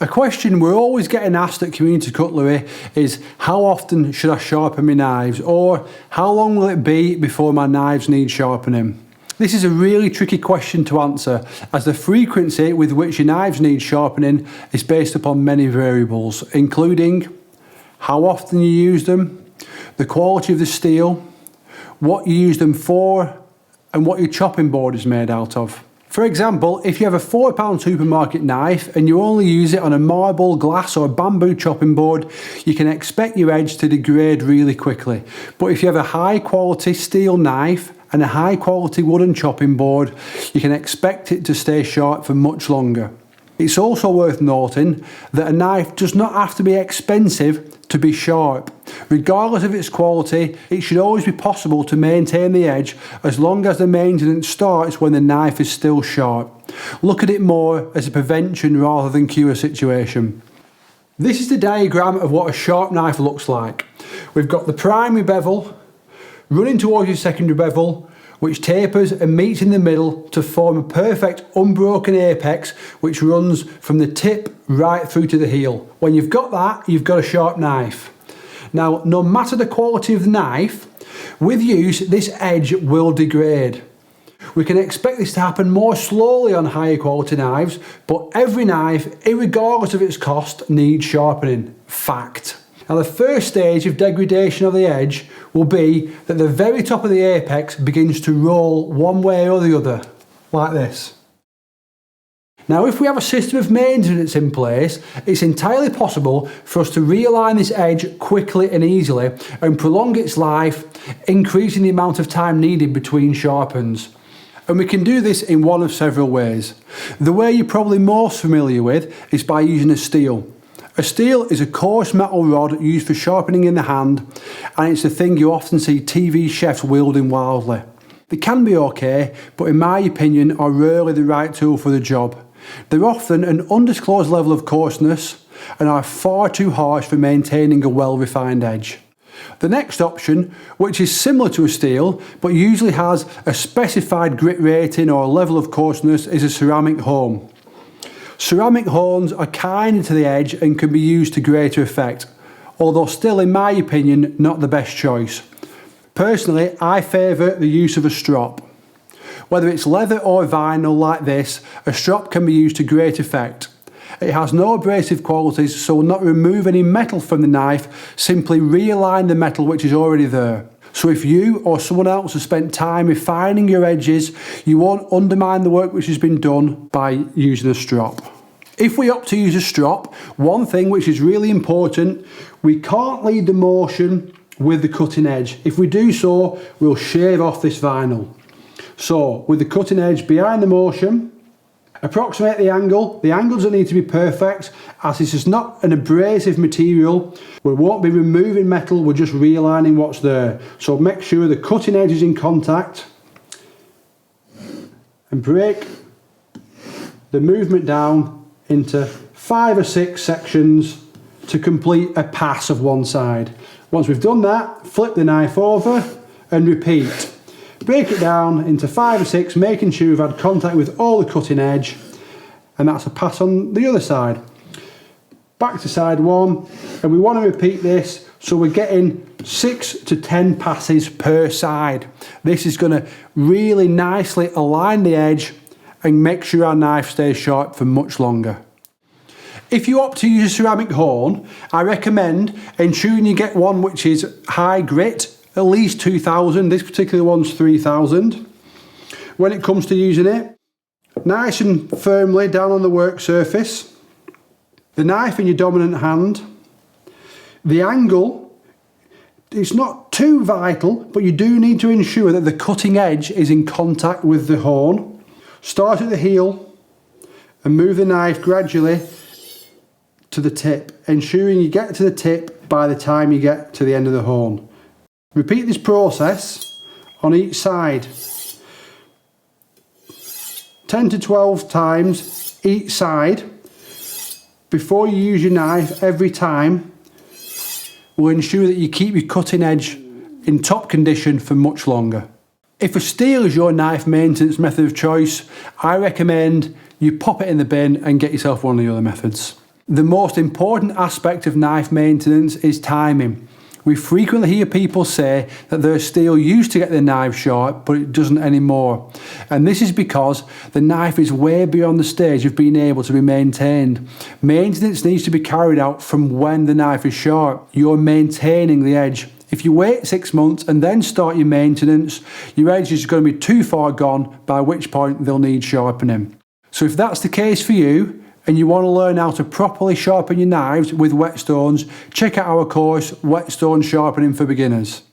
A question we're always getting asked at Community Cutlery is how often should I sharpen my knives, or how long will it be before my knives need sharpening? This is a really tricky question to answer, as the frequency with which your knives need sharpening is based upon many variables, including how often you use them, the quality of the steel, what you use them for, and what your chopping board is made out of. For example, if you have a £4 supermarket knife and you only use it on a marble, glass or bamboo chopping board, you can expect your edge to degrade really quickly. But if you have a high quality steel knife and a high quality wooden chopping board, you can expect it to stay sharp for much longer. It's also worth noting that a knife does not have to be expensive to be sharp. Regardless of its quality, it should always be possible to maintain the edge as long as the maintenance starts when the knife is still sharp. Look at it more as a prevention rather than cure situation. This is the diagram of what a sharp knife looks like. We've got the primary bevel running towards your secondary bevel, which tapers and meets in the middle to form a perfect unbroken apex which runs from the tip right through to the heel. When you've got that, you've got a sharp knife. Now, no matter the quality of the knife, with use this edge will degrade. We can expect this to happen more slowly on higher quality knives, but every knife, irregardless of its cost, needs sharpening. Fact. Now, the first stage of degradation of the edge will be that the very top of the apex begins to roll one way or the other, like this. Now, if we have a system of maintenance in place, it's entirely possible for us to realign this edge quickly and easily and prolong its life, increasing the amount of time needed between sharpens. And we can do this in one of several ways. The way you're probably most familiar with is by using a steel. A steel is a coarse metal rod used for sharpening in the hand, and it's the thing you often see TV chefs wielding wildly. They can be okay, but in my opinion are rarely the right tool for the job. They're often an undisclosed level of coarseness and are far too harsh for maintaining a well-refined edge. The next option, which is similar to a steel but usually has a specified grit rating or level of coarseness, is a ceramic hone. Ceramic hones are kinder to the edge and can be used to greater effect, although still in my opinion not the best choice. Personally, I favour the use of a strop. Whether it's leather or vinyl like this, a strop can be used to great effect. It has no abrasive qualities, so will not remove any metal from the knife, simply realign the metal which is already there. So if you or someone else has spent time refining your edges, you won't undermine the work which has been done by using a strop. If we opt to use a strop, one thing which is really important, we can't lead the motion with the cutting edge. If we do so, we'll shave off this vinyl. So with the cutting edge behind the motion, approximate the angle. The angle doesn't need to be perfect, as this is not an abrasive material. We won't be removing metal, we're just realigning what's there. So make sure the cutting edge is in contact and break the movement down into 5 or 6 sections to complete a pass of one side. Once we've done that, flip the knife over and repeat. Break it down into 5 or 6, making sure we've had contact with all the cutting edge, and that's a pass on the other side. Back to side 1, and we want to repeat this so we're getting 6 to 10 passes per side. This is going to really nicely align the edge and make sure our knife stays sharp for much longer. If you opt to use a ceramic hone, I recommend ensuring you get one which is high grit, at least 2000, this particular one's 3000. When it comes to using it, nice and firmly down on the work surface, the knife in your dominant hand, the angle, it's not too vital, but you do need to ensure that the cutting edge is in contact with the hone. Start at the heel and move the knife gradually to the tip, ensuring you get to the tip by the time you get to the end of the hone. Repeat this process on each side. 10 to 12 times each side before you use your knife every time will ensure that you keep your cutting edge in top condition for much longer. If a steel is your knife maintenance method of choice, I recommend you pop it in the bin and get yourself one of the other methods. The most important aspect of knife maintenance is timing. We frequently hear people say that their steel used to get the knife sharp, but it doesn't anymore. And this is because the knife is way beyond the stage of being able to be maintained. Maintenance needs to be carried out from when the knife is sharp. You're maintaining the edge. If you wait 6 months and then start your maintenance, your edge is going to be too far gone, by which point they'll need sharpening. So if that's the case for you, and you want to learn how to properly sharpen your knives with whetstones, check out our course, Whetstone Sharpening for Beginners.